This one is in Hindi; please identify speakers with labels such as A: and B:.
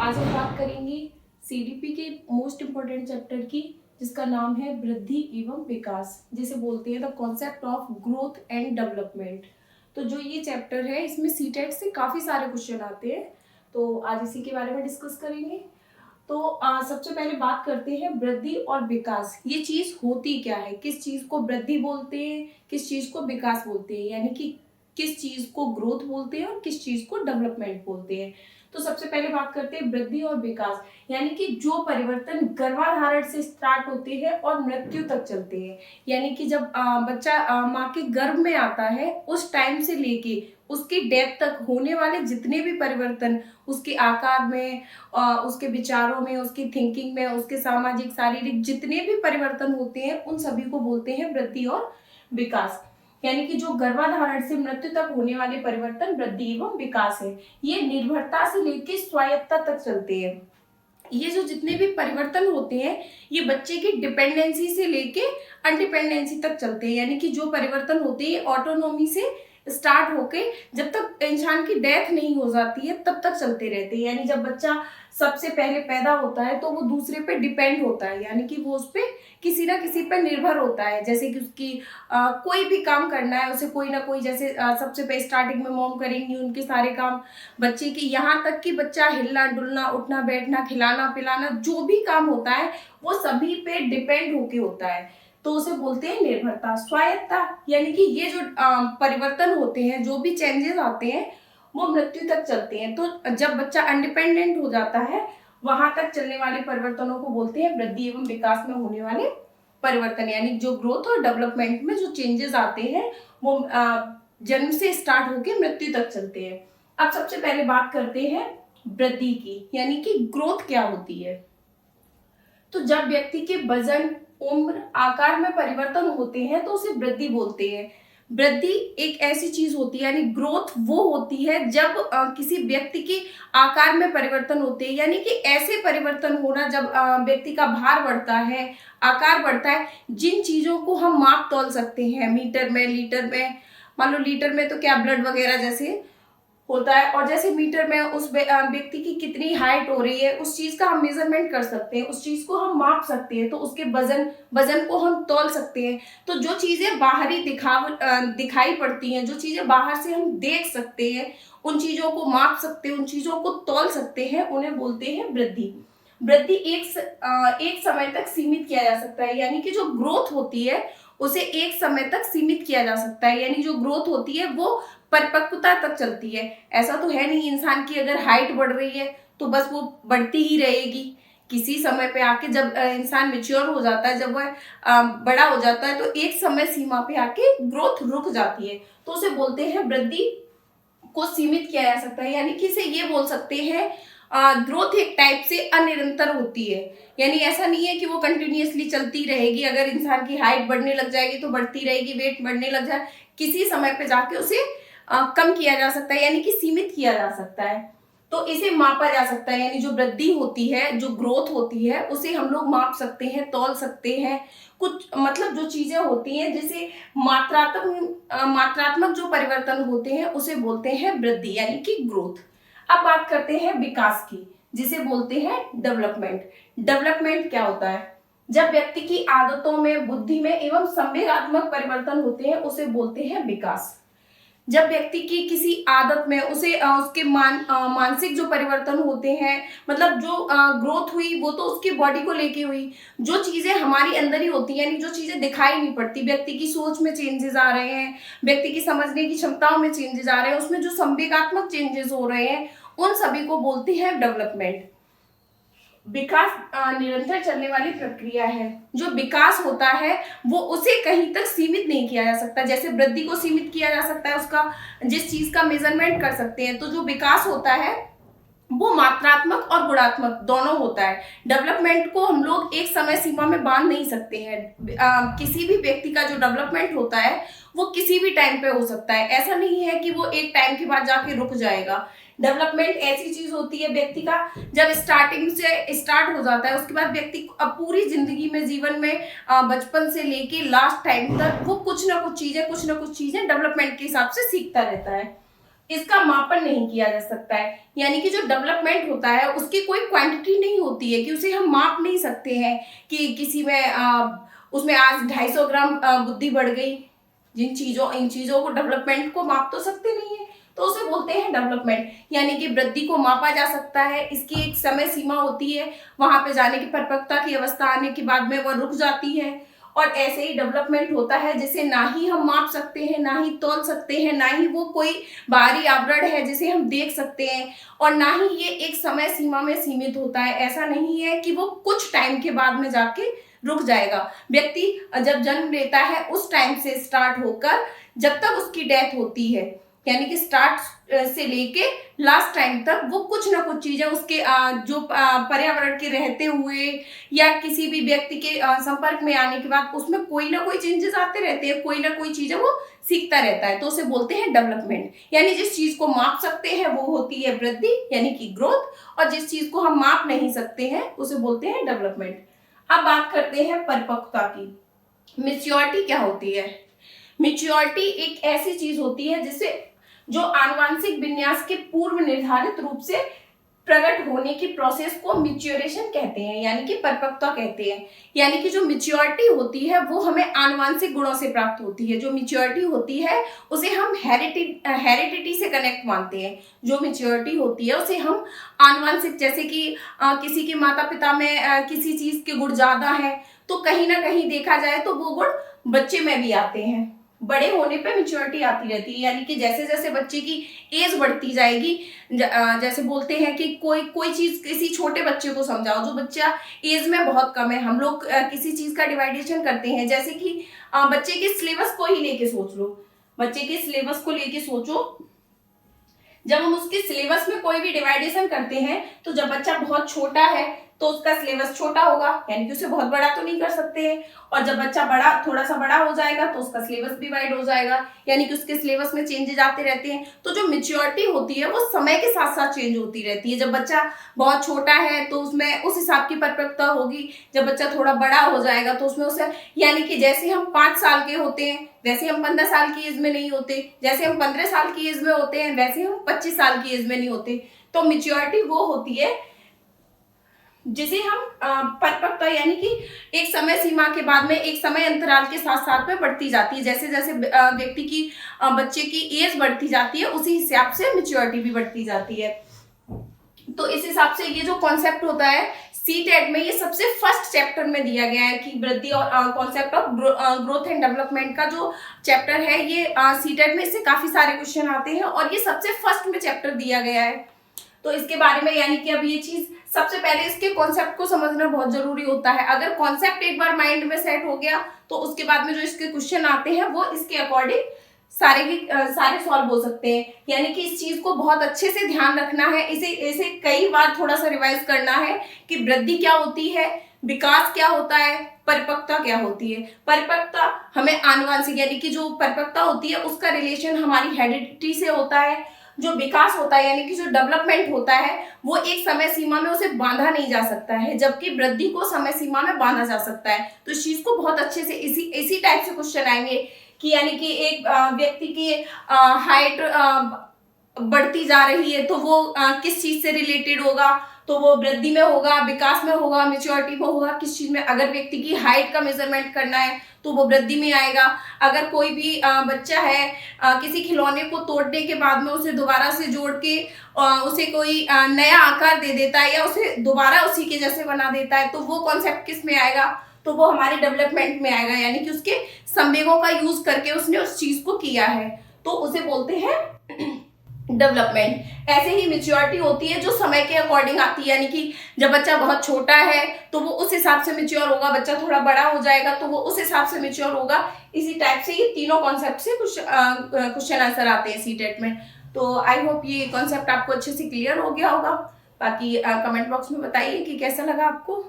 A: आज हम बात करेंगे सीडीपी के मोस्ट इम्पोर्टेंट चैप्टर की, जिसका नाम है वृद्धि एवं विकास, जिसे बोलते हैं the concept of growth and development. तो जो ये चैप्टर है, इसमें सीटेट से काफ़ी सारे क्वेश्चन आते हैं, तो आज इसी के बारे में डिस्कस करेंगे। तो सबसे पहले बात करते हैं वृद्धि और विकास। ये चीज़ होती क्या है, किस चीज़ को वृद्धि बोलते हैं, किस चीज़ को विकास बोलते हैं, यानी कि किस चीज़ को ग्रोथ बोलते हैं और किस चीज़ को डेवलपमेंट बोलते हैं। तो सबसे पहले बात करते हैं वृद्धि और विकास, यानी कि जो परिवर्तन गर्भाधारण से स्टार्ट होते हैं और मृत्यु तक चलते हैं। यानी कि जब बच्चा माँ के गर्भ में आता है, उस टाइम से लेके उसकी डेथ तक होने वाले जितने भी परिवर्तन, उसके आकार में, उसके विचारों में, उसकी थिंकिंग में, उसके सामाजिक शारीरिक जितने भी परिवर्तन होते हैं, उन सभी को बोलते हैं वृद्धि और विकास। यानी कि जो गर्भाधारण से मृत्यु तक होने वाले परिवर्तन वृद्धि एवं विकास है। ये निर्भरता से लेकर स्वायत्तता तक चलते हैं। ये जो जितने भी परिवर्तन होते हैं, ये बच्चे की डिपेंडेंसी से लेके अनडिपेंडेंसी तक चलते हैं। यानी कि जो परिवर्तन होते हैं ऑटोनॉमी से स्टार्ट होके जब तक इंसान की डेथ नहीं हो जाती है तब तक चलते रहते हैं। यानी जब बच्चा सबसे पहले पैदा होता है तो वो दूसरे पे डिपेंड होता है, यानी कि वो उस पे किसी ना किसी पे निर्भर होता है। जैसे कि उसकी कोई भी काम करना है, उसे कोई ना कोई, जैसे सबसे पहले स्टार्टिंग में मॉम करेंगी उनके सारे काम बच्चे के, यहाँ तक कि बच्चा हिलना डुलना, उठना बैठना, खिलाना पिलाना, जो भी काम होता है वो सभी पे डिपेंड होके होता है। तो उसे बोलते हैं निर्भरता। स्वायत्तता यानी कि ये जो परिवर्तन होते हैं, जो भी चेंजेस आते हैं, वो मृत्यु तक चलते हैं। तो जब बच्चा इंडिपेंडेंट हो जाता है, वहां तक चलने वाले परिवर्तनों को बोलते हैं वृद्धि एवं विकास में होने वाले परिवर्तन। यानी जो ग्रोथ और डेवलपमेंट में जो चेंजेस आते हैं, वो जन्म से स्टार्ट होकर मृत्यु तक चलते हैं। अब सबसे पहले बात करते हैं वृद्धि की, यानी कि ग्रोथ क्या होती है। तो जब व्यक्ति के वजन, उम्र, आकार में परिवर्तन होते हैं तो उसे वृद्धि बोलते हैं। वृद्धि एक ऐसी चीज होती है, यानी ग्रोथ वो होती है जब किसी व्यक्ति के आकार में परिवर्तन होते हैं। यानी कि ऐसे परिवर्तन होना जब व्यक्ति का भार बढ़ता है, आकार बढ़ता है, जिन चीजों को हम माप तौल सकते हैं मीटर में, लीटर में। मान लो लीटर में तो क्या ब्लड वगैरह जैसे होता है, और जैसे मीटर में उस व्यक्ति की कितनी हाइट हो रही है, उस चीज का हम मेजरमेंट कर सकते हैं, उस चीज को हम माप सकते हैं, तो उसके वजन को हम तौल सकते हैं। तो जो चीजें बाहरी दिखाई पड़ती हैं, जो चीजें बाहर से हम देख सकते हैं, उन चीजों को माप सकते हैं, उन चीजों को तौल सकते हैं, उन्हें बोलते हैं वृद्धि। वृद्धि एक समय तक सीमित किया जा सकता है। यानी कि जो ग्रोथ होती है उसे एक समय तक सीमित किया जा सकता है। यानी जो ग्रोथ होती है वो परिपक्वता तक चलती है। ऐसा तो है नहीं इंसान की अगर हाइट बढ़ रही है तो बस वो बढ़ती ही रहेगी। किसी समय पे आके जब इंसान मेच्योर हो जाता है, जब वह बड़ा हो जाता है, तो एक समय सीमा पे आके ग्रोथ रुक जाती है, तो उसे बोलते हैं वृद्धि को सीमित किया जा सकता है। यानी कि इसे ये बोल सकते हैं ग्रोथ एक टाइप से अनिरंतर होती है। यानी ऐसा नहीं है कि वो कंटिन्यूअसली चलती रहेगी। अगर इंसान की हाइट बढ़ने लग जाएगी तो बढ़ती रहेगी, वेट बढ़ने लग जाए, किसी समय पे जाके उसे कम किया जा सकता है, यानी कि सीमित किया जा सकता है। तो इसे मापा जा सकता है। यानी जो वृद्धि होती है, जो ग्रोथ होती है, उसे हम लोग माप सकते हैं, तौल सकते हैं। कुछ मतलब जो चीजें होती हैं, जैसे मात्रात्मक जो परिवर्तन होते हैं उसे बोलते हैं वृद्धि, यानी कि ग्रोथ। अब बात करते हैं विकास की, जिसे बोलते हैं डेवलपमेंट। डेवलपमेंट क्या होता है? जब व्यक्ति की आदतों में, बुद्धि में एवं संवेगात्मक परिवर्तन होते हैं उसे बोलते हैं विकास। जब व्यक्ति की किसी आदत में उसके मानसिक जो परिवर्तन होते हैं, मतलब जो ग्रोथ हुई वो तो उसकी बॉडी को लेके हुई, जो चीजें हमारी अंदर ही होती हैं, यानी जो चीजें दिखाई नहीं पड़ती, व्यक्ति की सोच में चेंजेस आ रहे हैं, व्यक्ति की समझने की क्षमताओं में चेंजेस आ रहे हैं, उसमें जो संवेगात्मक चेंजेस हो रहे हैं, उन सभी को बोलते हैं डेवलपमेंट। विकास निरंतर चलने वाली प्रक्रिया है। जो विकास होता है वो उसे कहीं तक सीमित नहीं किया जा सकता। जैसे वृद्धि को सीमित किया जा सकता है, उसका जिस चीज का मेजरमेंट कर सकते हैं, तो जो विकास होता है वो मात्रात्मक और गुणात्मक दोनों होता है। डेवलपमेंट को हम लोग एक समय सीमा में बांध नहीं सकते हैं। किसी भी व्यक्ति का जो डेवलपमेंट होता है वो किसी भी टाइम पे हो सकता है। ऐसा नहीं है कि वो एक टाइम के बाद जाके रुक जाएगा। डेवलपमेंट ऐसी चीज होती है व्यक्ति का जब स्टार्टिंग से स्टार्ट हो जाता है, उसके बाद व्यक्ति अब पूरी जिंदगी में, जीवन में, बचपन से लेके लास्ट टाइम तक वो कुछ ना कुछ चीजें डेवलपमेंट के हिसाब से सीखता रहता है। इसका मापन नहीं किया जा सकता है। यानी कि जो डेवलपमेंट होता है उसकी कोई क्वांटिटी नहीं होती है कि उसे हम माप नहीं सकते हैं कि किसी में उसमें आज 250 ग्राम बुद्धि बढ़ गई। इन चीजों को, डेवलपमेंट को माप तो सकते नहीं है, तो उसे बोलते हैं डेवलपमेंट। यानी कि वृद्धि को मापा जा सकता है, इसकी एक समय सीमा होती है, वहां पे जाने की परिपक्वता की अवस्था आने के बाद में वह रुक जाती है। और ऐसे ही डेवलपमेंट होता है जिसे ना ही हम माप सकते हैं, ना ही तौल सकते हैं, ना ही वो कोई बाहरी आवरण है जिसे हम देख सकते हैं, और ना ही ये एक समय सीमा में सीमित होता है। ऐसा नहीं है कि वो कुछ टाइम के बाद में जाके रुक जाएगा। व्यक्ति जब जन्म लेता है उस टाइम से स्टार्ट होकर जब तक उसकी डेथ होती है, यानी कि स्टार्ट से लेके लास्ट टाइम तक वो कुछ ना कुछ चीजें उसके जो पर्यावरण के रहते हुए या किसी भी व्यक्ति के संपर्क में आने के बाद उसमें कोई ना कोई चेंजेस आते रहते हैं, कोई ना कोई चीजें वो सीखता रहता है। तो उसे बोलते हैं डेवलपमेंट। यानी जिस चीज को माप सकते हैं वो होती है वृद्धि यानी कि ग्रोथ, और जिस चीज को हम माप नहीं सकते हैं उसे बोलते हैं डेवलपमेंट। अब बात करते हैं परिपक्वता की। मैच्योरिटी क्या होती है? मैच्योरिटी एक ऐसी चीज होती है जिसे जो आनुवांशिक विन्यास के पूर्व निर्धारित रूप से प्रकट होने की प्रोसेस को मैच्योरेशन कहते हैं, यानी कि परिपक्वता कहते हैं। यानी कि जो मैच्योरिटी होती है वो हमें आनुवांशिक गुणों से प्राप्त होती है। जो मैच्योरिटी होती है उसे हम हेरिडिटी से कनेक्ट मानते हैं। जो मैच्योरिटी होती है उसे हम आनुवांशिक, जैसे कि किसी के माता पिता में किसी चीज के गुण ज्यादा है तो कहीं ना कहीं देखा जाए तो वो गुण बच्चे में भी आते हैं। बड़े होने पे मैच्योरिटी आती रहती है, यानी कि जैसे जैसे बच्चे की एज बढ़ती जाएगी, जैसे बोलते हैं कि कोई चीज किसी छोटे बच्चे को समझाओ जो बच्चा एज में बहुत कम है। हम लोग किसी चीज का डिवाइडेशन करते हैं, जैसे कि बच्चे के सिलेबस को ही लेके सोच लो। बच्चे के सिलेबस को लेके सोचो, जब हम उसके सिलेबस में कोई भी डिवाइडेशन करते हैं तो जब बच्चा बहुत छोटा है तो उसका सिलेबस छोटा होगा, यानी कि उसे बहुत बड़ा तो नहीं कर सकते हैं। और जब बच्चा थोड़ा सा बड़ा हो जाएगा तो उसका सिलेबस भी वाइड हो जाएगा, यानी कि उसके सिलेबस में चेंजेस आते रहते हैं। तो जो मैच्योरिटी होती है वो समय के साथ साथ चेंज होती रहती है। जब बच्चा बहुत छोटा है तो उसमें उस हिसाब की परिपक्वता होगी, जब बच्चा थोड़ा बड़ा हो जाएगा तो उसमें उसे, यानी कि जैसे हम 5 साल के होते हैं वैसे हम 15 साल की एज में नहीं होते, जैसे हम 15 साल की एज में होते हैं वैसे हम 25 साल की एज में नहीं होते। तो मैच्योरिटी वो होती है जिसे हम परिपक्वता, यानी कि एक समय सीमा के बाद में एक समय अंतराल के साथ साथ में बढ़ती जाती है। जैसे जैसे व्यक्ति की बच्चे की एज बढ़ती जाती है उसी हिसाब से मैच्योरिटी भी बढ़ती जाती है। तो इस हिसाब से ये जो कॉन्सेप्ट होता है सीटेट में, ये सबसे फर्स्ट चैप्टर में दिया गया है कि वृद्धि और concept of growth and development का जो चैप्टर है ये सीटेट में इससे काफी सारे क्वेश्चन आते हैं और ये सबसे फर्स्ट में चैप्टर दिया गया है। तो इसके बारे में, यानी कि अब ये चीज सबसे पहले इसके कॉन्सेप्ट को समझना बहुत जरूरी होता है। अगर कॉन्सेप्ट एक बार माइंड में सेट हो गया तो उसके बाद में जो इसके क्वेश्चन आते हैं वो इसके अकॉर्डिंग सारे सॉल्व हो सकते हैं। यानी कि इस चीज को बहुत अच्छे से ध्यान रखना है, इसे कई बार थोड़ा सा रिवाइज करना है कि वृद्धि क्या होती है, विकास क्या होता है, परिपक्वता क्या होती है। परिपक्वता हमें आनुवांशिक, यानी कि जो परिपक्वता होती है उसका रिलेशन हमारी हेरिडिटी से होता है। जो विकास होता है, यानी कि जो डेवलपमेंट होता है, वो एक समय सीमा में उसे बांधा नहीं जा सकता है, जबकि वृद्धि को समय सीमा में बांधा जा सकता है। तो इस चीज को बहुत अच्छे से इसी टाइप से क्वेश्चन आएंगे कि यानी कि एक व्यक्ति की हाइट बढ़ती जा रही है तो वो किस चीज से रिलेटेड होगा, तो वो वृद्धि में होगा, विकास में होगा, मैच्योरिटी में होगा, किस चीज में। अगर व्यक्ति की हाइट का मेजरमेंट करना है तो वो वृद्धि में आएगा। अगर कोई भी बच्चा है किसी खिलौने को तोड़ने के बाद में उसे दोबारा से जोड़ के उसे कोई नया आकार दे देता है या उसे दोबारा उसी के जैसे बना देता है, तो वो कॉन्सेप्ट किस में आएगा, तो वो हमारे डेवलपमेंट में आएगा। यानी कि उसके संवेगों का यूज करके उसने उस चीज को किया है, तो उसे बोलते हैं डेवलपमेंट। ऐसे ही मैच्योरिटी होती है जो समय के अकॉर्डिंग आती है, यानी कि जब बच्चा बहुत छोटा है तो वो उस हिसाब से मैच्योर होगा, बच्चा थोड़ा बड़ा हो जाएगा तो वो उस हिसाब से मैच्योर होगा। इसी टाइप से ये तीनों कॉन्सेप्ट से कुछ क्वेश्चन आंसर आते हैं सीटेट में। तो आई होप ये कॉन्सेप्ट आपको अच्छे से क्लियर हो गया होगा। बाकी कमेंट बॉक्स में बताइए कि कैसा लगा आपको।